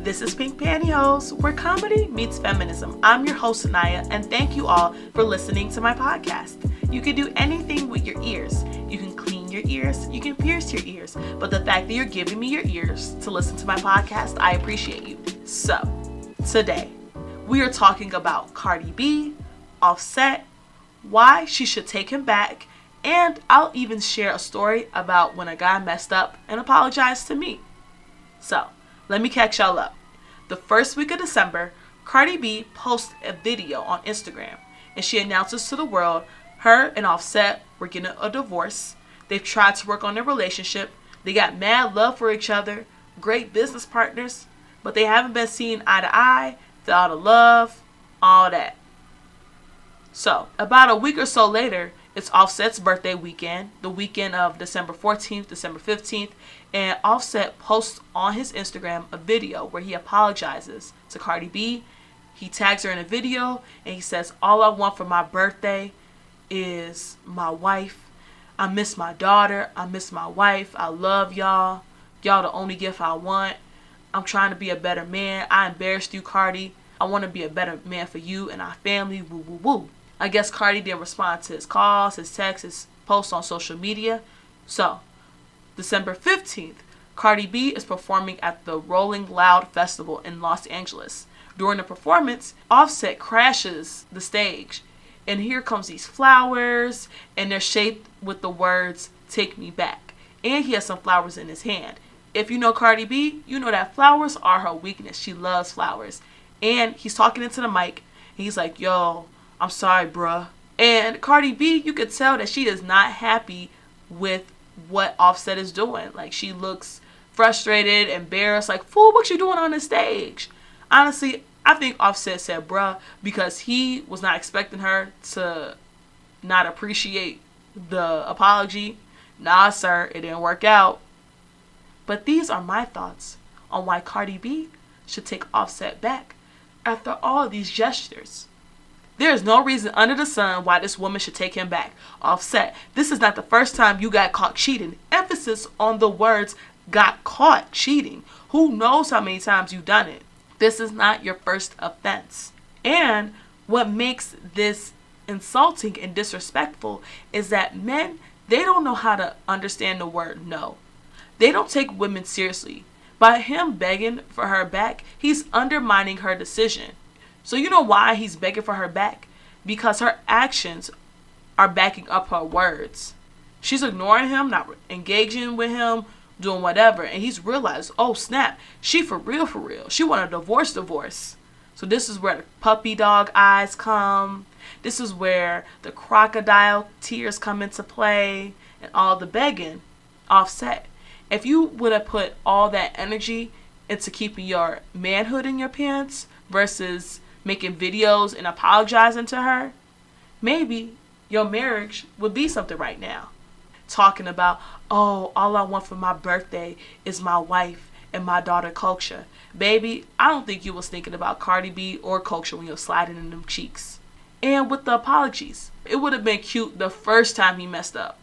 This is Pink Pantyhose, where comedy meets feminism. I'm your host, Naya, and thank you all for listening to my podcast. You can do anything with your ears. You can clean your ears, you can pierce your ears, but the fact that you're giving me your ears to listen to my podcast, I appreciate you. So, today, we are talking about Cardi B, Offset, why she should take him back, and I'll even share a story about when a guy messed up and apologized to me. So, let me catch y'all up. The first week of December, Cardi B posts a video on Instagram, and she announces to the world her and Offset were getting a divorce. They've tried to work on their relationship. They got mad love for each other, great business partners, but they haven't been seen eye to eye, without a love, all that. So, about a week or so later, it's Offset's birthday weekend, the weekend of December 14th, December 15th, and Offset posts on his Instagram a video where he apologizes to Cardi B. He tags her in a video and he says, "All I want for my birthday is my wife. I miss my daughter. I miss my wife. I love y'all. Y'all the only gift I want. I'm trying to be a better man. I embarrassed you, Cardi. I want to be a better man for you and our family. Woo, woo, woo." I guess Cardi didn't respond to his calls, his texts, his posts on social media. So, December 15th, Cardi B is performing at the Rolling Loud Festival in Los Angeles. During the performance, Offset crashes the stage. And here comes these flowers, and they're shaped with the words, "Take me back." And he has some flowers in his hand. If you know Cardi B, you know that flowers are her weakness. She loves flowers. And he's talking into the mic, and he's like, "Yo, I'm sorry, bruh." And Cardi B, you could tell that she is not happy with what Offset is doing. Like, she looks frustrated, embarrassed, like, "Fool, what you doing on the stage?" Honestly, I think Offset said bruh because he was not expecting her to not appreciate the apology. Nah, sir, it didn't work out. But these are my thoughts on why Cardi B should take Offset back after all these gestures. There is no reason under the sun why this woman should take him back. Offset, this is not the first time you got caught cheating. Emphasis on the words "got caught cheating." Who knows how many times you've done it? This is not your first offense. And what makes this insulting and disrespectful is that men, they don't know how to understand the word no. They don't take women seriously. By him begging for her back, he's undermining her decision. So you know why he's begging for her back? Because her actions are backing up her words. She's ignoring him, not engaging with him, doing whatever. And he's realized, oh snap, she for real, for real. She want a divorce. So this is where the puppy dog eyes come. This is where the crocodile tears come into play and all the begging. Offset. If you would have put all that energy into keeping your manhood in your pants versus making videos and apologizing to her, maybe your marriage would be something right now. Talking about, "Oh, all I want for my birthday is my wife and my daughter Culture." Baby, I don't think you was thinking about Cardi B or Culture when you're sliding in them cheeks. And with the apologies, it would have been cute the first time he messed up,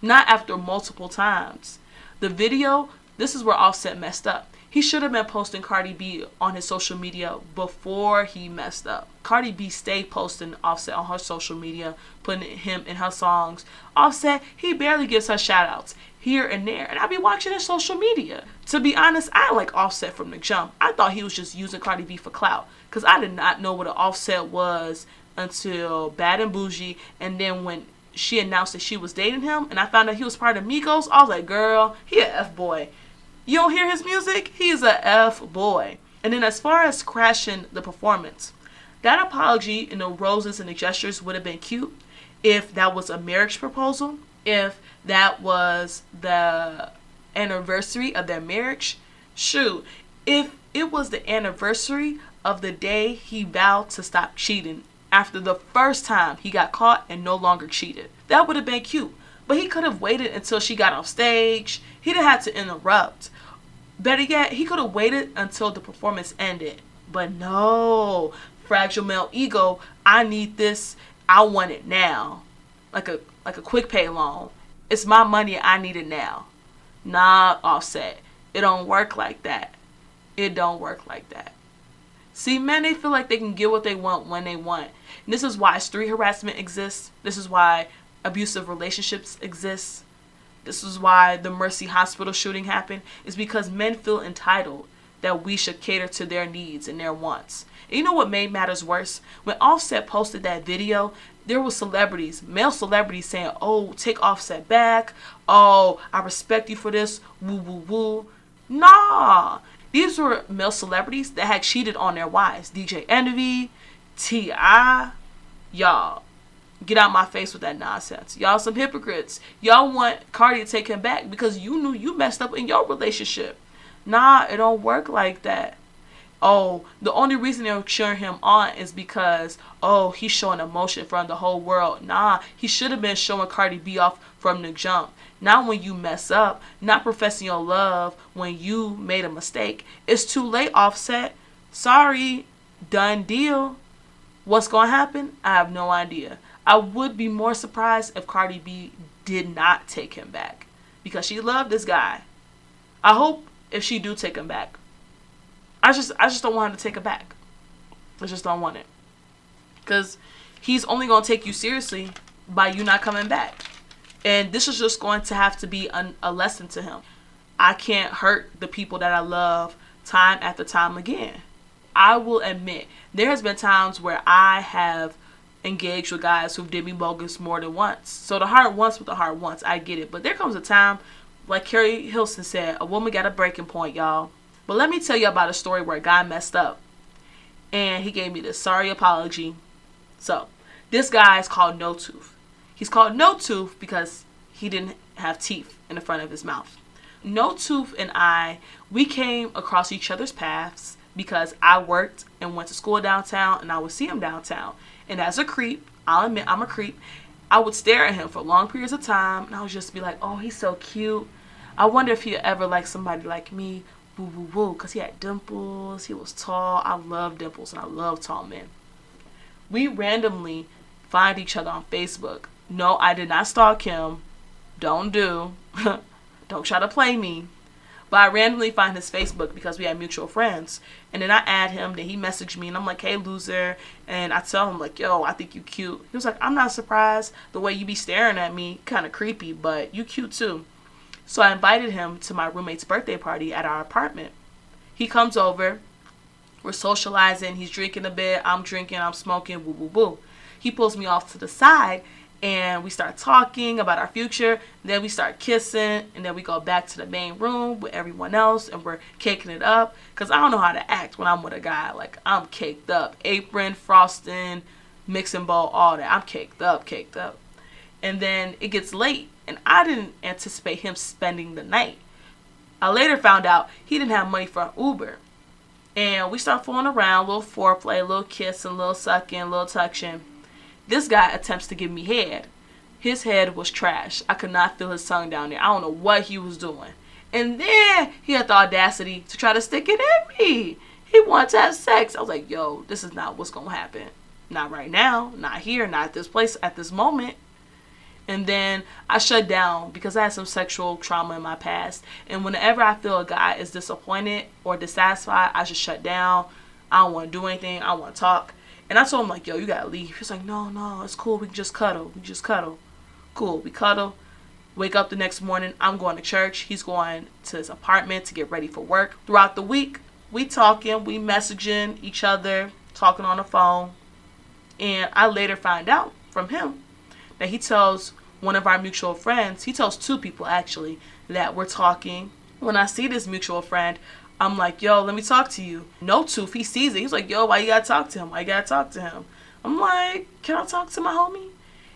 not after multiple times. The video, this is where Offset messed up. He should have been posting Cardi B on his social media before he messed up. Cardi B stayed posting Offset on her social media, putting him in her songs. Offset, he barely gives her shout outs here and there. And I be watching his social media. To be honest, I like Offset from the jump. I thought he was just using Cardi B for clout. Because I did not know what an Offset was until Bad and Bougie. And then when she announced that she was dating him and I found out he was part of Migos, I was like, girl, he a F-boy. You don't hear his music? He's a F-boy. And then as far as crashing the performance, that apology and the roses and the gestures would have been cute if that was a marriage proposal, if that was the anniversary of their marriage. Shoot, if it was the anniversary of the day he vowed to stop cheating after the first time he got caught and no longer cheated, that would have been cute. But he could have waited until she got off stage. He didn't have to interrupt. Better yet, he could have waited until the performance ended. But no, fragile male ego, I need this, I want it now. Like a quick pay loan. It's my money, I need it now. Nah, Offset, it don't work like that. It don't work like that. See, men, they feel like they can get what they want when they want. And this is why street harassment exists. This is why abusive relationships exist. This is why the Mercy Hospital shooting happened. It's because men feel entitled that we should cater to their needs and their wants. And you know what made matters worse? When Offset posted that video, there were celebrities, male celebrities saying, oh, take Offset back. Oh, I respect you for this. Woo, woo, woo. Nah. These were male celebrities that had cheated on their wives. DJ Envy, T.I. Y'all, get out my face with that nonsense. Y'all some hypocrites. Y'all want Cardi to take him back because you knew you messed up in your relationship. Nah, it don't work like that. Oh, the only reason they're cheering him on is because, oh, he's showing emotion from the whole world. Nah, he should have been showing Cardi B off from the jump. Not when you mess up, not professing your love when you made a mistake. It's too late, Offset. Sorry, done deal. What's going to happen? I have no idea. I would be more surprised if Cardi B did not take him back because she loved this guy. I hope if she do take him back. I just don't want her to take it back. I just don't want it. Because he's only going to take you seriously by you not coming back. And this is just going to have to be a lesson to him. I can't hurt the people that I love time after time again. I will admit, there has been times where I have engaged with guys who did me bogus more than once. So the heart wants what the heart wants. I get it. But there comes a time, like Carrie Hilson said, a woman got a breaking point, y'all. But let me tell you about a story where a guy messed up. And he gave me this sorry apology. So, this guy is called No Tooth. He's called No Tooth because he didn't have teeth in the front of his mouth. No Tooth and we came across each other's paths because I worked and went to school downtown and I would see him downtown. And as a creep, I'll admit I'm a creep, I would stare at him for long periods of time and I would just be like, oh, he's so cute. I wonder if he'd ever like somebody like me. Woo, woo, woo. Because he had dimples, he was tall. I love dimples and I love tall men. We randomly find each other on Facebook. No, I did not stalk him. Don't do. Don't try to play me. But I randomly find his Facebook because we had mutual friends. And then I add him. Then he messaged me. And I'm like, hey, loser. And I tell him, like, yo, I think you cute. He was like, I'm not surprised. The way you be staring at me, kind of creepy. But you cute, too. So I invited him to my roommate's birthday party at our apartment. He comes over. We're socializing. He's drinking a bit. I'm drinking. I'm smoking. Woo, woo, woo. He pulls me off to the side. And we start talking about our future. Then we start kissing. And then we go back to the main room with everyone else. And we're caking it up. Because I don't know how to act when I'm with a guy. Like, I'm caked up. Apron, frosting, mixing bowl, all that. I'm caked up, caked up. And then it gets late. And I didn't anticipate him spending the night. I later found out he didn't have money for an Uber. And we start fooling around. A little foreplay, a little kissing, a little sucking, a little touching. This guy attempts to give me head. His head was trash. I could not feel his tongue down there. I don't know what he was doing. And then he had the audacity to try to stick it in me. He wanted to have sex. I was like, yo, this is not what's going to happen. Not right now. Not here. Not at this place. At this moment. And then I shut down because I had some sexual trauma in my past. And whenever I feel a guy is disappointed or dissatisfied, I just shut down. I don't want to do anything. I don't want to talk. And I told him, like, yo, you got to leave. He was like, no, it's cool. We can just cuddle. We can just cuddle. Cool. We cuddle. Wake up the next morning. I'm going to church. He's going to his apartment to get ready for work. Throughout the week, we talking. We messaging each other. Talking on the phone. And I later find out from him that he tells one of our mutual friends, he tells two people actually, that we're talking. When I see this mutual friend, I'm like, yo, let me talk to you. No Tooth, he sees it. He's like, yo, why you gotta talk to him? Why you gotta talk to him? I'm like, can I talk to my homie?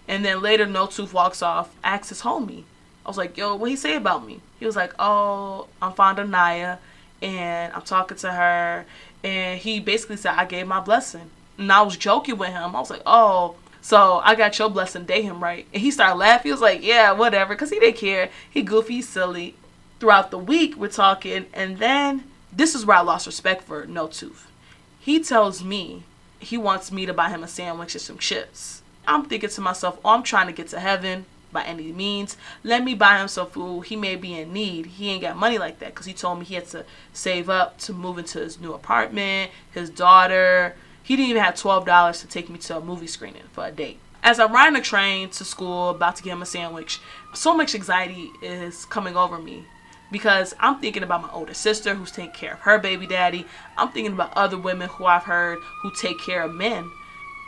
And then later, No Tooth walks off, asks his homie. I was like, yo, what he say about me? He was like, oh, I'm fond of Naya, and I'm talking to her. And he basically said, I gave my blessing. And I was joking with him. I was like, oh, so I got your blessing, date him, right? And he started laughing. He was like, yeah, whatever, because he didn't care. He goofy, silly. Throughout the week, we're talking, and then this is where I lost respect for No Tooth. He tells me he wants me to buy him a sandwich and some chips. I'm thinking to myself, oh, I'm trying to get to heaven. by any means. Let me buy him some food. He may be in need. He ain't got money like that because he told me he had to save up to move into his new apartment, his daughter. He didn't even have $12 to take me to a movie screening for a date. As I'm riding the train to school, about to get him a sandwich, so much anxiety is coming over me because I'm thinking about my older sister who's taking care of her baby daddy. I'm thinking about other women who I've heard who take care of men.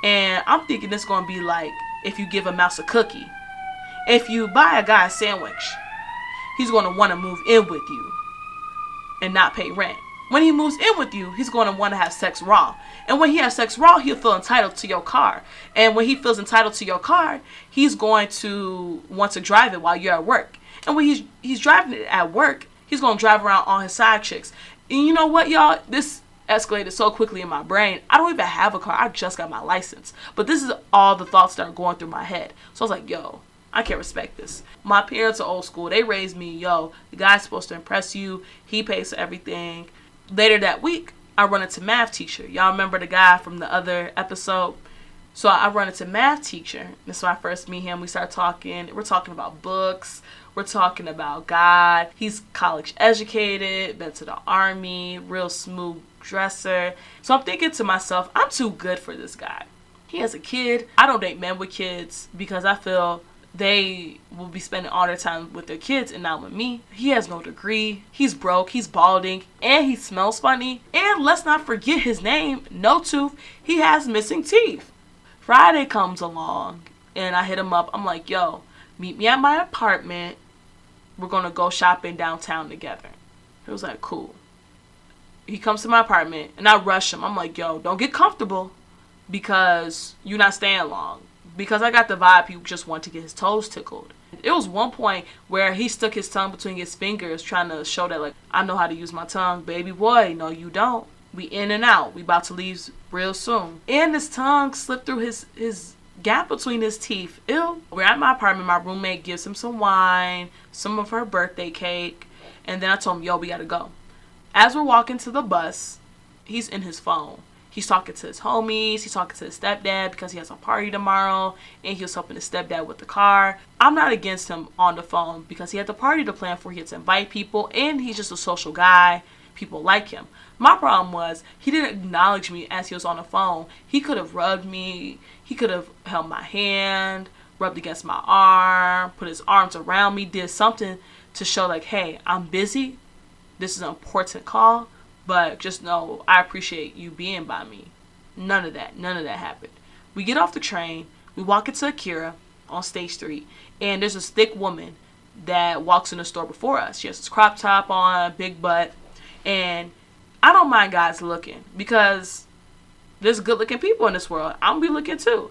And I'm thinking it's going to be like if you give a mouse a cookie. If you buy a guy a sandwich, he's going to want to move in with you and not pay rent. When he moves in with you, he's going to want to have sex raw. And when he has sex raw, he'll feel entitled to your car. And when he feels entitled to your car, he's going to want to drive it while you're at work. And when he's driving it at work, he's going to drive around on his side chicks. And you know what, y'all? This escalated so quickly in my brain. I don't even have a car. I just got my license. But this is all the thoughts that are going through my head. So I was like, yo, I can't respect this. My parents are old school. They raised me, yo, the guy's supposed to impress you. He pays for everything. Later that week, I run into math teacher. Y'all remember the guy from the other episode? So I run into math teacher. That's when I first meet him. We start talking. We're talking about books. We're talking about God. He's college educated, been to the army, real smooth dresser. So I'm thinking to myself, I'm too good for this guy. He has a kid. I don't date men with kids because I feel they will be spending all their time with their kids and not with me. He has no degree. He's broke. He's balding. And he smells funny. And let's not forget his name, No Tooth. He has missing teeth. Friday comes along and I hit him up. I'm like, yo, meet me at my apartment. We're going to go shopping downtown together. He was like, cool. He comes to my apartment and I rush him. I'm like, yo, don't get comfortable because you're not staying long. Because I got the vibe he just wanted to get his toes tickled. It was one point where he stuck his tongue between his fingers trying to show that, like, I know how to use my tongue. Baby boy, no you don't. We in and out. We about to leave real soon. And his tongue slipped through his gap between his teeth. Ew. We're at my apartment. My roommate gives him some wine, some of her birthday cake. And then I told him, yo, we gotta go. As we're walking to the bus, he's in his phone. He's talking to his homies. He's talking to his stepdad because he has a party tomorrow. And he was helping his stepdad with the car. I'm not against him on the phone because he had the party to plan for. He had to invite people. And he's just a social guy. People like him. My problem was he didn't acknowledge me as he was on the phone. He could have rubbed me. He could have held my hand, rubbed against my arm, put his arms around me, did something to show like, hey, I'm busy. This is an important call. But just know I appreciate you being by me. None of that happened. We get off the train. We walk into Akira on State Street. And there's this thick woman that walks in the store before us. She has this crop top on, big butt. And I don't mind guys looking because there's good looking people in this world. I'm gonna be looking too.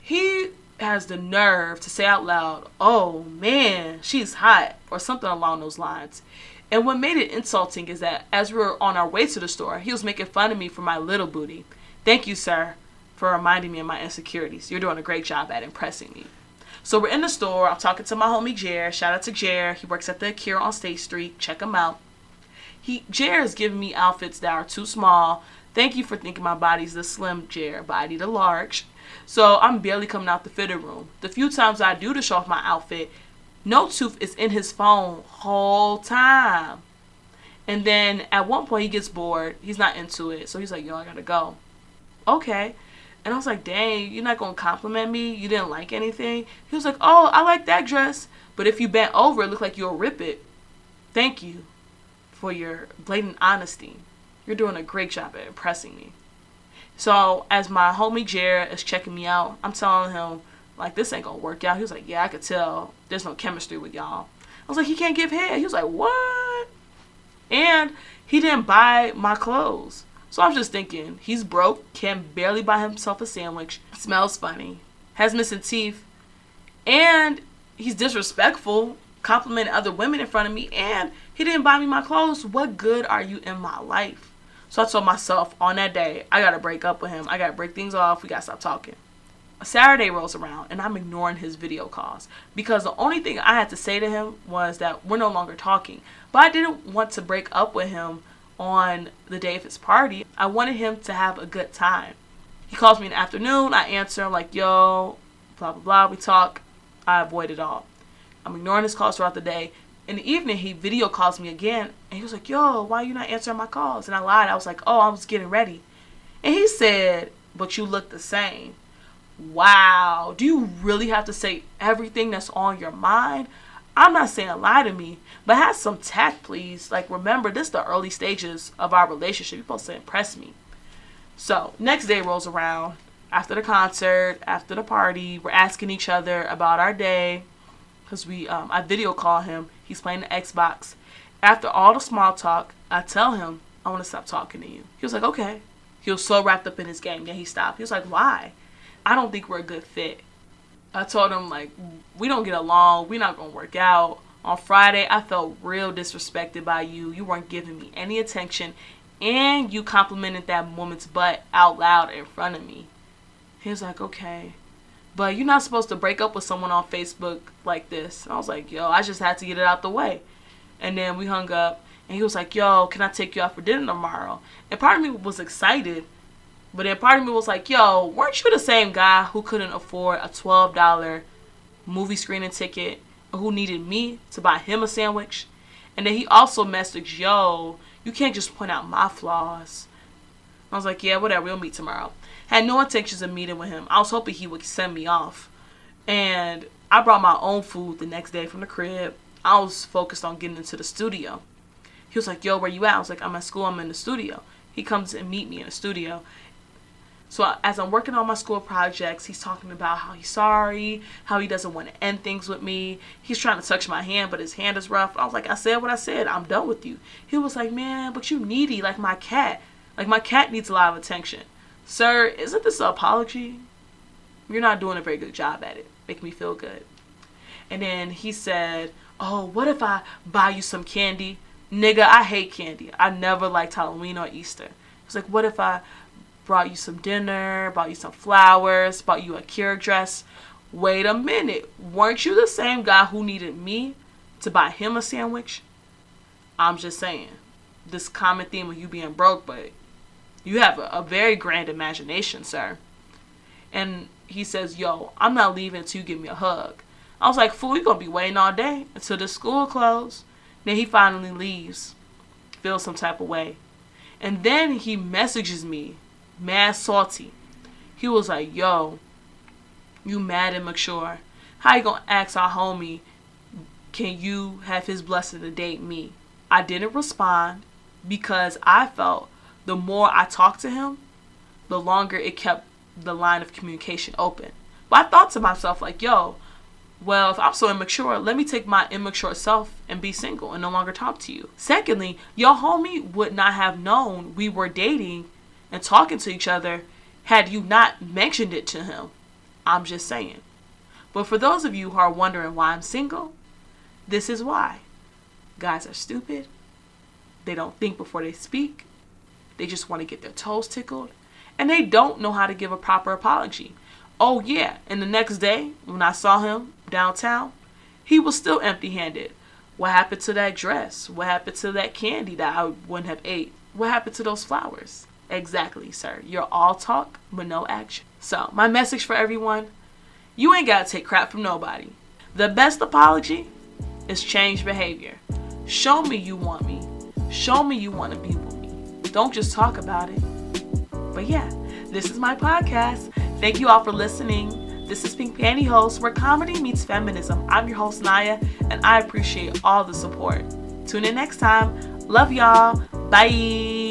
He has the nerve to say out loud, oh man, she's hot, or something along those lines. And what made it insulting is that as we were on our way to the store, he was making fun of me for my little booty. Thank you, sir, for reminding me of my insecurities. You're doing a great job at impressing me. So we're in the store. I'm talking to my homie Jer. Shout out to Jer. He works at the Akira on State Street. Check him out. Jer is giving me outfits that are too small. Thank you for thinking my body's the slim, Jer, but I need a large. So I'm barely coming out the fitting room. The few times I do to show off my outfit, No Tooth is in his phone whole time. And then at one point he gets bored. He's not into it. So he's like, yo, I gotta go. Okay. And I was like, dang, you're not gonna compliment me? You didn't like anything? He was like, oh, I like that dress. But if you bent over, it looked like you'll rip it. Thank you for your blatant honesty. You're doing a great job at impressing me. So as my homie Jared is checking me out, I'm telling him, like, this ain't gonna work out. He was like, yeah, I could tell. There's no chemistry with y'all. I was like, he can't give head. He was like, what? And he didn't buy my clothes. So I was just thinking, he's broke, can barely buy himself a sandwich, smells funny, has missing teeth, and he's disrespectful, complimenting other women in front of me, and he didn't buy me my clothes. What good are you in my life? So I told myself on that day, I gotta break up with him. I gotta break things off. We gotta stop talking. A Saturday rolls around and I'm ignoring his video calls because the only thing I had to say to him was that we're no longer talking. But I didn't want to break up with him on the day of his party. I wanted him to have a good time. He calls me in the afternoon. I answer. I'm like, yo, blah, blah, blah. We talk. I avoid it all. I'm ignoring his calls throughout the day. In the evening, he video calls me again, and he was like, yo, why are you not answering my calls? And I lied. I was like, oh, I was getting ready. And he said, but you look the same. Wow. Do you really have to say everything that's on your mind? I'm not saying lie to me, but have some tact, please. Like, remember, this is the early stages of our relationship. You're supposed to impress me. So, next day rolls around. After the concert, after the party, we're asking each other about our day. Because I video call him. He's playing the Xbox. After all the small talk, I tell him, I want to stop talking to you. He was like, okay. He was so wrapped up in his game. Then he stopped. He was like, why? I don't think we're a good fit. I told him, like, we don't get along. We're not going to work out. On Friday, I felt real disrespected by you. You weren't giving me any attention. And you complimented that woman's butt out loud in front of me. He was like, okay. But you're not supposed to break up with someone on Facebook like this. And I was like, yo, I just had to get it out the way. And then we hung up. And he was like, yo, can I take you out for dinner tomorrow? And part of me was excited. But then part of me was like, yo, weren't you the same guy who couldn't afford a $12 movie screening ticket? Or who needed me to buy him a sandwich? And then he also messaged, yo, you can't just point out my flaws. I was like, yeah, whatever, we'll meet tomorrow. Had no intentions of meeting with him. I was hoping he would send me off. And I brought my own food the next day from the crib. I was focused on getting into the studio. He was like, yo, where you at? I was like, I'm at school, I'm in the studio. He comes and meet me in the studio. So as I'm working on my school projects, he's talking about how he's sorry, how he doesn't want to end things with me. He's trying to touch my hand, but his hand is rough. I was like, I said what I said. I'm done with you. He was like, man, but you needy like my cat. Like my cat needs a lot of attention. Sir, isn't this an apology? You're not doing a very good job at it. Make me feel good. And then he said, oh, what if I buy you some candy? Nigga, I hate candy. I never liked Halloween or Easter. He's like, what if I brought you some dinner, bought you some flowers, bought you a Kira dress? Wait a minute. Weren't you the same guy who needed me to buy him a sandwich? I'm just saying. This common theme of you being broke, but you have a very grand imagination, sir. And he says, yo, I'm not leaving until you give me a hug. I was like, fool, you going to be waiting all day until the school closed. Then he finally leaves. Feels some type of way. And then he messages me, mad salty. He was like, yo, you mad and mature. How you going to ask our homie, can you have his blessing to date me? I didn't respond because I felt the more I talked to him, the longer it kept the line of communication open. But I thought to myself, like, yo, well, if I'm so immature, let me take my immature self and be single and no longer talk to you. Secondly, your homie would not have known we were dating and talking to each other had you not mentioned it to him. I'm just saying. But for those of you who are wondering why I'm single, this is why. Guys are stupid. They don't think before they speak. They just want to get their toes tickled. And they don't know how to give a proper apology. Oh yeah, and the next day, when I saw him downtown, he was still empty-handed. What happened to that dress? What happened to that candy that I wouldn't have ate? What happened to those flowers? Exactly, sir. You're all talk, but no action. So, my message for everyone, you ain't got to take crap from nobody. The best apology is change behavior. Show me you want me. Show me you want to be with me. Don't just talk about it. But yeah, this is my podcast. Thank you all for listening. This is Pink Pantyhose, where comedy meets feminism. I'm your host, Naya, and I appreciate all the support. Tune in next time. Love y'all. Bye.